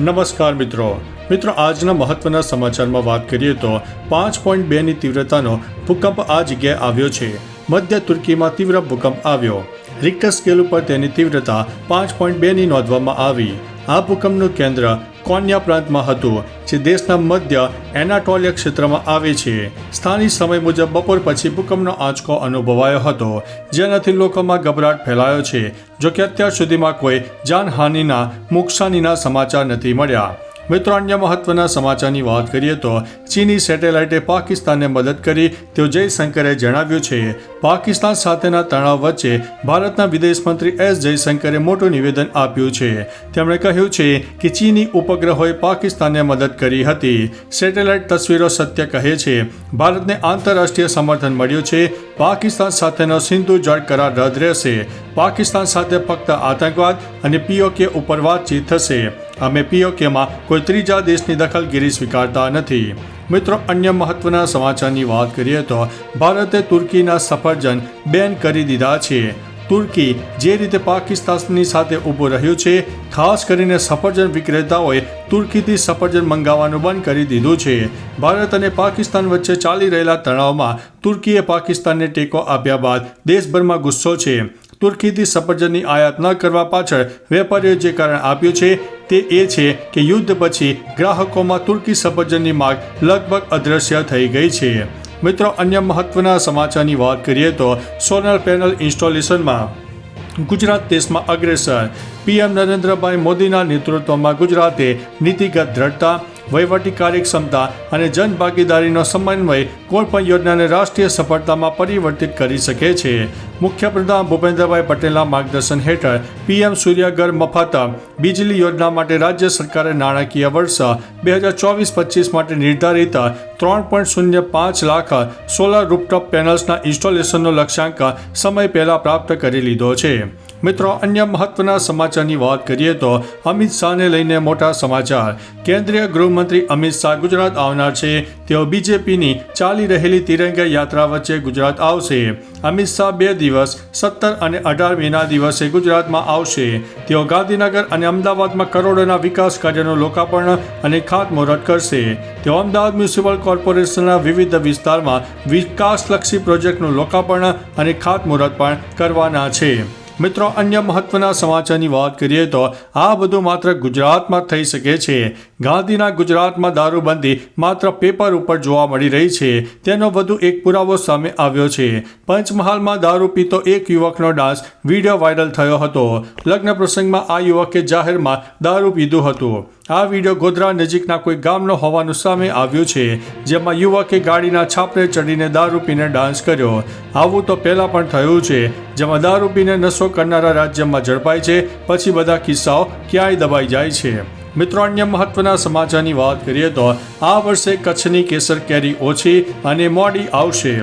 નમસ્કાર મિત્રો આજના મહત્વના સમાચારમાં વાત કરીએ તો 5.2ની તીવ્રતાનો ભૂકંપ આ જગ્યાએ આવ્યો છે. મધ્ય તુર્કીમાં તીવ્ર ભૂકંપ આવ્યો. રિક્ટર સ્કેલ ઉપર તેની તીવ્રતા 5.2ની નોંધવામાં આવી. આ ભૂકંપનું કેન્દ્ર કોન્યા પ્રાંતમાં હતું, જે દેશના મધ્ય એનાટોલિયા ક્ષેત્રમાં આવે છે. સ્થાનિક સમય મુજબ બપોર પછી ભૂકંપનો આંચકો અનુભવાયો હતો, જેનાથી લોકોમાં ગભરાટ ફેલાયો છે. જોકે અત્યાર સુધીમાં કોઈ જાનહાનિના નુકસાનીના સમાચાર નથી મળ્યા. મિત્રો, અન્ય મહત્વના સમાચારની વાત કરીએ તો ચીની સેટેલાઇટે પાકિસ્તાનને મદદ કરી તેવું જયશંકરે જણાવ્યું છે. પાકિસ્તાન સાથેના તણાવ વચ્ચે ભારતના વિદેશ મંત્રી એસ જયશંકરે મોટું નિવેદન આપ્યું છે. તેમણે કહ્યું છે કે ચીની ઉપગ્રહોએ પાકિસ્તાનને મદદ કરી હતી. સેટેલાઇટ તસવીરો સત્ય કહે છે. ભારતને આંતરરાષ્ટ્રીય સમર્થન મળ્યું છે. પાકિસ્તાન સાથેનો સિંધુ જળ કરાર રદ રહેશે. પાકિસ્તાન સાથે ફક્ત આતંકવાદ અને પીઓકે ઉપર વાતચીત થશે. અમે પીઓકેમાં કોઈ ત્રીજા દેશની દખલગીરી સ્વીકારતા નથી. મિત્રો, અન્ય મહત્વના સમાચારની વાત કરીએ તો ભારતે તુર્કીના સફરજન બેન કરી દીધા છે. તુર્કી જે રીતે પાકિસ્તાનની સાથે ઊભું રહ્યું છે, ખાસ કરીને સફરજન વિક્રેતાઓએ તુર્કીથી સફરજન મંગાવવાનું બંધ કરી દીધું છે. ભારત અને પાકિસ્તાન વચ્ચે ચાલી રહેલા તણાવમાં તુર્કીએ પાકિસ્તાનને ટેકો આપ્યા બાદ દેશભરમાં ગુસ્સો છે. તુર્કીથી સફરજનની આયાત ન કરવા પાછળ વેપારીઓએ જે કારણ આપ્યું છે તે એ છે કે યુદ્ધ પછી ગ્રાહકોમાં તુર્કી સફરજનની માંગ લગભગ અદૃશ્ય થઈ ગઈ છે. મિત્રો, અન્ય મહત્વના સમાચારની વાત કરીએ તો સોલર પેનલ ઇન્સ્ટોલેશનમાં ગુજરાત દેશમાં અગ્રેસર. પીએમ નરેન્દ્રભાઈ મોદીના નેતૃત્વમાં ગુજરાતે નીતિગત દ્રઢતા, વહીવટી કાર્યક્ષમતા અને જનભાગીદારીનો સમન્વય કોઈપણ યોજનાને રાષ્ટ્રીય સફળતામાં પરિવર્તિત કરી શકે છે. મુખ્યપ્રધાન ભૂપેન્દ્રભાઈ પટેલના માર્ગદર્શન હેઠળ પીએમ સૂર્યઘર મફત વીજળી યોજના માટે રાજ્ય સરકારે નાણાકીય વર્ષ 2024-25 માટે નિર્ધારિત 3.05 લાખ સોલર રૂફટોપ પેનલ્સના ઇન્સ્ટોલેશનનો લક્ષ્યાંક સમય પહેલાં પ્રાપ્ત કરી લીધો છે. મિત્રો, અન્ય મહત્વના સમાચારની વાત કરીએ તો અમિત શાહને લઈને મોટા સમાચાર. કેન્દ્રીય ગૃહમંત્રી અમિત શાહ ગુજરાત આવનાર છે. તેઓ બીજેપીની ચાલી રહેલી તિરંગા યાત્રા વચ્ચે ગુજરાત આવશે. અમિત શાહ 2 દિવસ 17 અને 18 મેના દિવસે ગુજરાતમાં આવશે. તેઓ ગાંધીનગર અને અમદાવાદમાં કરોડોના વિકાસ કાર્યનું લોકાર્પણ અને ખાતમુહૂર્ત કરશે. તેઓ અમદાવાદ મ્યુનિસિપલ કોર્પોરેશનના વિવિધ વિસ્તારમાં વિકાસલક્ષી પ્રોજેક્ટનું લોકાર્પણ અને ખાતમુહૂર્ત પણ કરવાના છે. મિત્રો, અન્ય મહત્વના સમાચારની વાત કરીએ તો આ બધું માત્ર ગુજરાતમાં થઈ શકે છે. ગાંધીના ગુજરાતમાં દારૂબંધી માત્ર પેપર ઉપર જોવા મળી રહી છે, તેનો વધુ એક પુરાવો સામે આવ્યો છે. પંચમહાલમાં દારૂ પીતો એક યુવકનો ડાન્સ વિડીયો વાયરલ થયો હતો. લગ્ન પ્રસંગમાં આ યુવકે જાહેરમાં દારૂ પીધું હતું. આ વિડીયો ગોધરા નજીકના કોઈ ગામનો હોવાનું સામે આવ્યું છે, જેમાં યુવકે ગાડીના છાપરે ચડીને દારૂ પીને ડાન્સ કર્યો. આવું તો પહેલાં પણ થયું છે, જેમાં દારૂ પીને નશો કરનારા રાજ્યમાં ઝડપાય છે, પછી બધા કિસ્સાઓ ક્યાંય દબાઈ જાય છે. મિત્રો, અન્ય મહત્વના સમાચારની વાત કરીએ તો આ વર્ષે કચ્છની કેસર કેરી ઓછી અને મોડી આવશે.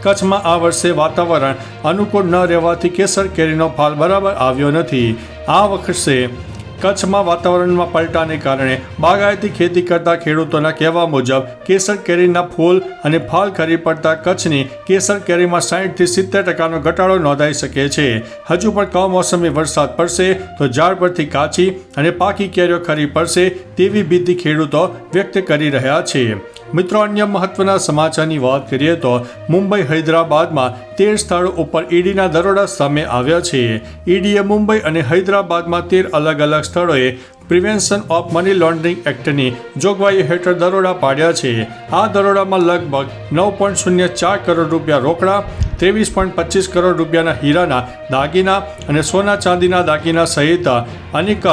કચ્છમાં આ વર્ષે વાતાવરણ અનુકૂળ ન રહેવાથી કેસર કેરીનો ફાલ બરાબર આવ્યો નથી. આ વર્ષે કચ્છમાં વાતાવરણમાં પલટાને કારણે બાગાયતી ખેતી કરતા ખેડૂતોના કહેવા મુજબ કેસર કેરીના ફૂલ અને ફાલ ખરી પડતા કચ્છની કેસર કેરીમાં 60-70% ઘટાડો નોંધાઈ શકે છે. હજુ પણ કમોસમી વરસાદ પડશે તો ઝાડ પરથી કાચી અને પાકી કેરીઓ ખરી પડશે તેવી ભીતિ ખેડૂતો વ્યક્ત કરી રહ્યા છે. મિત્રો, અન્ય મહત્વના સમાચારની વાત કરીએ તો મુંબઈ હૈદરાબાદમાં 13 સ્થળો ઉપર ઈડીના દરોડા સામે આવ્યા છે. ઈડીએ મુંબઈ અને હૈદરાબાદમાં 13 અલગ અલગ સ્થળોએ પ્રિવેન્શન ઓફ મની લોન્ડરિંગ એક્ટની જોગવાઈ હેઠળ દરોડા પાડ્યા છે. આ દરોડામાં લગભગ 9.04 કરોડ રૂપિયા રોકડા, 23.25 કરોડ રૂપિયાના હીરાના દાગીના અને સોના ચાંદીના દાગીના સહિત અનેક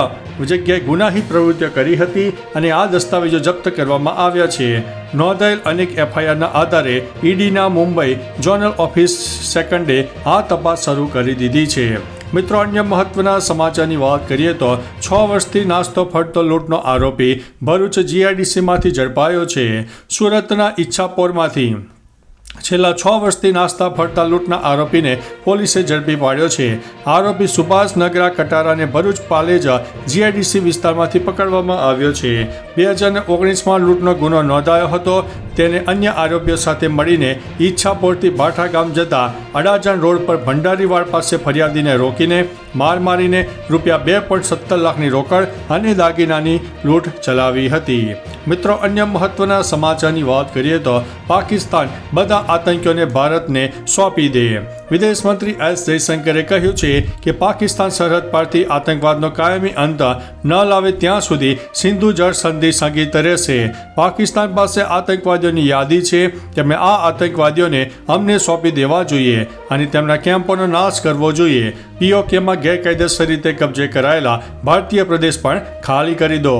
જગ્યાએ ગુનાહિત પ્રવૃત્તિઓ કરી હતી અને આ દસ્તાવેજો જપ્ત કરવામાં આવ્યા છે. નોંધાયેલ અનેક એફઆઈઆરના આધારે ઈડીના મુંબઈ ઝોનલ ઓફિસ સેકન્ડે આ તપાસ શરૂ કરી દીધી છે. મિત્રો, અન્ય મહત્વના સમાચારની વાત કરીએ તો 6 વર્ષથી નાસ્તો ફરતો લૂંટનો આરોપી ભરૂચ જીઆઈડીસીમાંથી ઝડપાયો છે. સુરતના ઈચ્છાપોરમાંથી છેલ્લા 6 વર્ષથી નાસ્તા ફરતા લૂંટના આરોપીને પોલીસે ઝડપી પાડ્યો છે. આરોપી સુભાષ નગરા કટારાને ભરૂચ પાલેજ જીઆઈડીસી વિસ્તારમાંથી પકડવામાં આવ્યો છે. 2019માં લૂંટનો ગુનો નોંધાયો હતો. તેને અન્ય આરોપીઓ સાથે મળીને ઈચ્છાપોરથી ભાઠા ગામ જતા અડાજણ રોડ પર ભંડારીવાડ પાસે ફરિયાદીને રોકીને માર મારીને ₹2.17 લાખની રોકડ અને દાગીનાની લૂંટ ચલાવી હતી. મિત્રો, અન્ય મહત્વના સમાચારની વાત કરીએ તો પાકિસ્તાન બધા આતંકીઓને ભારતને સોંપી દે. વિદેશ મંત્રી એસ જયશંકરે કહ્યું છે કે પાકિસ્તાન સરહદ પરથી આતંકવાદનો કાયમી અંત ન લાવે ત્યાં સુધી સિંધુ જળ સંધિ સ્થગિત રહેશે. પાકિસ્તાન પાસે આતંકવાદીઓની યાદી છે. તેમણે આ આતંકવાદીઓને અમને સોંપી દેવા જોઈએ અને તેમના કેમ્પોનો નાશ કરવો જોઈએ. POKમાં ગેરકાયદેસર રીતે કબજે કરાયેલા ભારતીય પ્રદેશ પણ ખાલી કરી દો.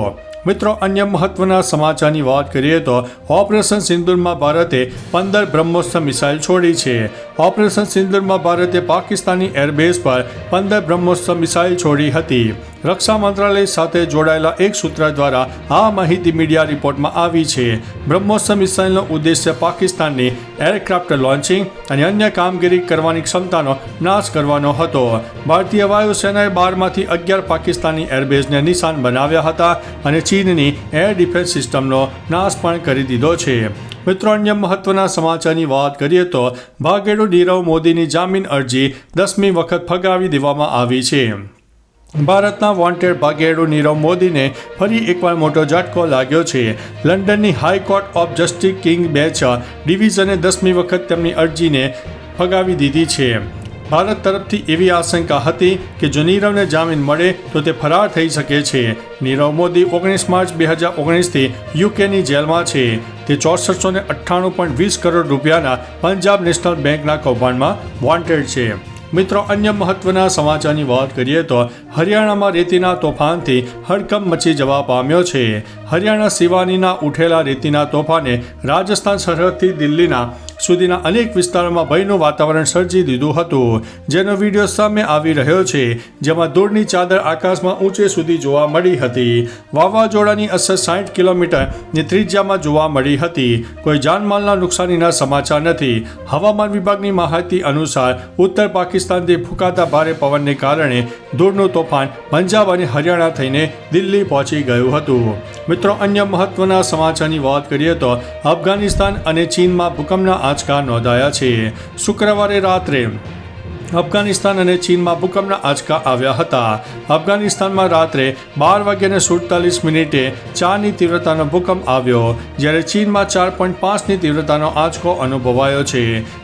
મિત્રો, અન્ય મહત્વના સમાચારની વાત કરીએ તો ઓપરેશન સિંદૂરમાં ભારતે 15 બ્રહ્મોસ મિસાઇલ છોડી છે. ઓપરેશન સિંદૂરમાં ભારતે પાકિસ્તાની એરબેઝ પર 15 બ્રહ્મોસ મિસાઇલ છોડી હતી. રક્ષા મંત્રાલય સાથે જોડાયેલા એક સૂત્ર દ્વારા આ માહિતી મીડિયા રિપોર્ટમાં આવી છે. બ્રહ્મોસ મિસાઇલનો ઉદ્દેશ્ય પાકિસ્તાનની એરક્રાફ્ટ લોન્ચિંગ અને અન્ય કામગીરી કરવાની ક્ષમતાનો નાશ કરવાનો હતો. ભારતીય વાયુસેનાએ 12માંથી 11 પાકિસ્તાની એરબેઝને નિશાન બનાવ્યા હતા અને ચીનની એર ડિફેન્સ સિસ્ટમનો નાશ પણ કરી દીધો છે. મિત્રો, અન્ય મહત્વના સમાચારની વાત કરીએ તો ભાગેડુ નીરવ મોદીની જામીન અરજી 10મી વખત ફગાવી દેવામાં આવી છે. ભારતના વોન્ટેડ ભાગેડુ નીરવ મોદીને ફરી એકવાર મોટો ઝટકો લાગ્યો છે. લંડનની high court of justice king bench ડિવિઝને 10મી વખત તેમની અરજીને ફગાવી દીધી છે. ભારત તરફથી એવી આશંકા હતી કે જો નીરવને જામીન મળે તો તે ફરાર થઈ શકે છે. નીરવ મોદી 19 માર્ચ 2019થી યુકેની જેલમાં છે. તે 6498.20 કરોડ રૂપિયાના પંજાબ નેશનલ બેંકના કૌભાંડમાં વોન્ટેડ છે. મિત્રો, અન્ય મહત્વના સમાચારની વાત કરીએ તો હરિયાણામાં રેતીના તોફાનથી હડકંપ મચી જવા પામ્યો છે. હરિયાણા સિવાનીના ઉઠેલા રેતીના તોફાને રાજસ્થાન સરહદથી દિલ્હીના સુધીના અનેક વિસ્તારોમાં ભયનું વાતાવરણ સર્જી દીધું હતું, જેનો વિડીયો સામે આવી રહ્યો છે, જેમાં ધૂળની ચાદર આકાશમાં ઊંચે સુધી જોવા મળી હતી. વાવાઝોડાની અસર 60 કિલોમીટરની ત્રિજ્યામાં જોવા મળી હતી. કોઈ જાનમાલના નુકસાનીના સમાચાર નથી. હવામાન વિભાગની માહિતી અનુસાર ઉત્તર પાકિસ્તાનથી ફૂંકાતા ભારે પવનને કારણે ધૂળનું તોફાન પંજાબ અને હરિયાણા થઈને દિલ્હી પહોંચી ગયું હતું. મિત્રો, અન્ય મહત્વના સમાચારની વાત કરીએ તો અફઘાનિસ્તાન અને ચીનમાં ભૂકંપના આંચકા નોંધાયા છે. શુક્રવારે રાત્રે અફઘાનિસ્તાન અને ચીનમાં ભૂકંપના આંચકા આવ્યા હતા. અફઘાનિસ્તાનમાં રાત્રે 12:47 4ની તીવ્રતાનો ભૂકંપ આવ્યો, જ્યારે ચીનમાં 4.5ની તીવ્રતાનો આંચકો અનુભવાયો છે.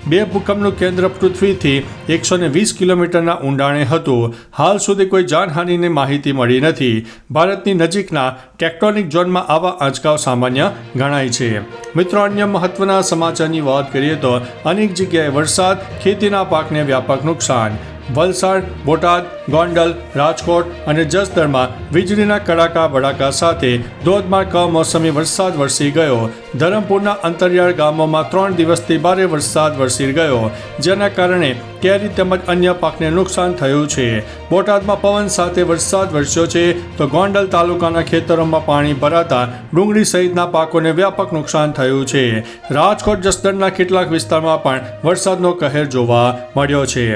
બે ભૂકંપનું કેન્દ્ર પૃથ્વીથી 120 કિલોમીટરના ઊંડાણે હતું. હાલ સુધી કોઈ જાનહાનિની માહિતી મળી નથી. ભારતની નજીકના ટેક્ટોનિક ઝોનમાં આવા આંચકાઓ સામાન્ય ગણાય છે. મિત્રો, અન્ય મહત્વના સમાચારની વાત કરીએ તો અનેક જગ્યાએ વરસાદ, ખેતીના પાકને વ્યાપક નુકસાન. વલસાડ, બોટાદ, ગોંડલ, રાજકોટ અને જસદણમાં વીજળીના કડાકા ભડાકા સાથે ધોધમાર કમોસમી વરસાદ વરસી ગયો. ધરમપુરના અંતરિયાળ ગામોમાં 3 દિવસથી ભારે વરસાદ વરસી ગયો, જેના કારણે કેરી તેમજ અન્ય પાકને નુકસાન થયું છે. બોટાદમાં પવન સાથે વરસાદ વરસ્યો છે, તો ગોંડલ તાલુકાના ખેતરોમાં પાણી ભરાતા ડુંગળી સહિતના પાકોને વ્યાપક નુકસાન થયું છે. રાજકોટ, જસદણના કેટલાક વિસ્તારમાં પણ વરસાદનો કહેર જોવા મળ્યો છે.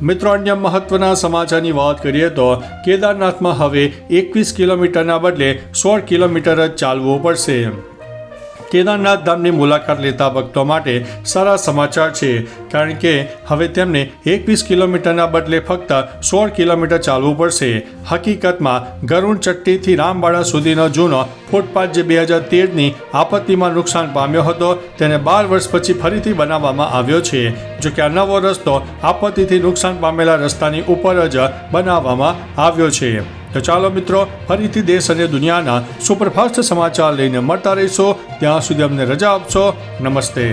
મિત્રો, અન્ય મહત્વના સમાચારની વાત કરીએ તો કેદારનાથમાં હવે 21 કિલોમીટરના બદલે 16 કિલોમીટર જ ચાલવું પડશે. કેદારનાથ ધામની મુલાકાત લેતા ભક્તો માટે સારા સમાચાર છે, કારણ કે હવે તેમને 21 કિલોમીટરના બદલે ફક્ત 16 કિલોમીટર ચાલવું પડશે. હકીકતમાં ગરુડ ચટ્ટીથી રામબાડા સુધીનો જૂનો ફૂટપાથ જે 2013ની આપત્તિમાં નુકસાન પામ્યો હતો, તેને 12 વર્ષ પછી ફરીથી બનાવવામાં આવ્યો છે. જો કે આ નવો રસ્તો આપત્તિથી નુકસાન પામેલા રસ્તાની ઉપર જ બનાવવામાં આવ્યો છે. તો ચાલો મિત્રો, ફરીથી દેશ અને દુનિયાના સુપરફાસ્ટ સમાચાર લઈને મળતા રહીશો. ત્યાં સુધી અમને રજા આપશો. નમસ્તે.